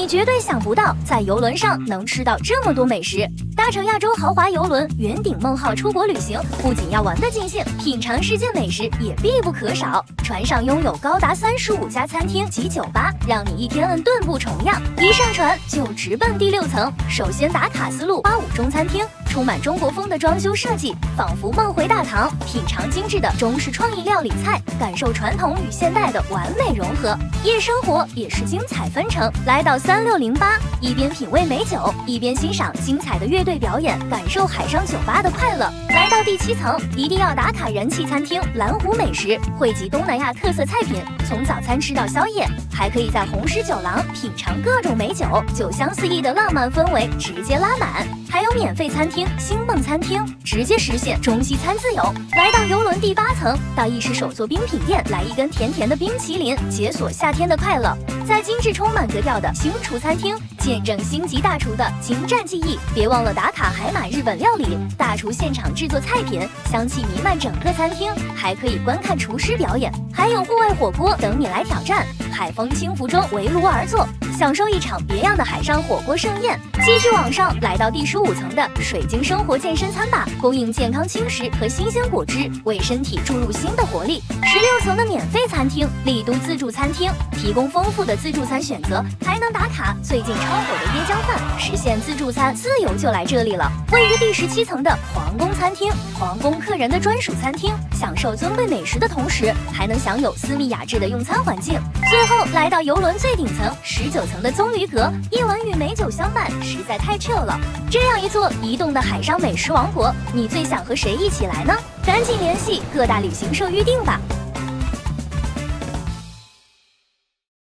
你绝对想不到，在游轮上能吃到这么多美食。搭乘亚洲豪华游轮圆顶梦号出国旅行，不仅要玩得尽兴，品尝世界美食也必不可少。船上拥有高达35家餐厅及酒吧，让你一天顿不重样。一上船就直奔第6层，首先打卡丝路85中餐厅。充满中国风的装修设计，仿佛梦回大唐，品尝精致的中式创意料理菜，感受传统与现代的完美融合。夜生活也是精彩纷呈，来到3608，一边品味美酒，一边欣赏精彩的乐队表演，感受海上酒吧的快乐。来到第7层，一定要打卡人气餐厅蓝湖美食，汇集东南亚特色菜品，从早餐吃到宵夜，还可以在红石酒廊品尝各种美酒，酒香四溢的浪漫氛围直接拉满。还有免费餐厅星蹦餐厅，直接实现中西餐自由。来到游轮第8层，到意式手作冰品店来一根甜甜的冰淇淋，解锁夏天的快乐。在精致充满格调的星厨餐厅，见证星级大厨的精湛技艺。别忘了打卡海马日本料理，大厨现场制作菜品，香气弥漫整个餐厅，还可以观看厨师表演，还有户外火锅等你来挑战。海风轻浮中围炉而坐，享受一场别样的海上火锅盛宴。继续往上，来到第15层的水晶生活健身餐吧，供应健康轻食和新鲜果汁，为身体注入新的活力。16层的免费餐厅丽都自助餐厅，提供丰富的自助餐选择，还能打卡最近超火的椰浆饭，实现自助餐自由就来这里了。位于第17层的皇宫餐厅，皇宫客人的专属餐厅，享受尊贵美食的同时，还能享有私密雅致的用餐环境。最后来到游轮最顶层19层的棕榈阁，夜晚与美酒相伴，实在太 chill 了。这样一座移动的海上美食王国，你最想和谁一起来呢？赶紧联系各大旅行社预定吧。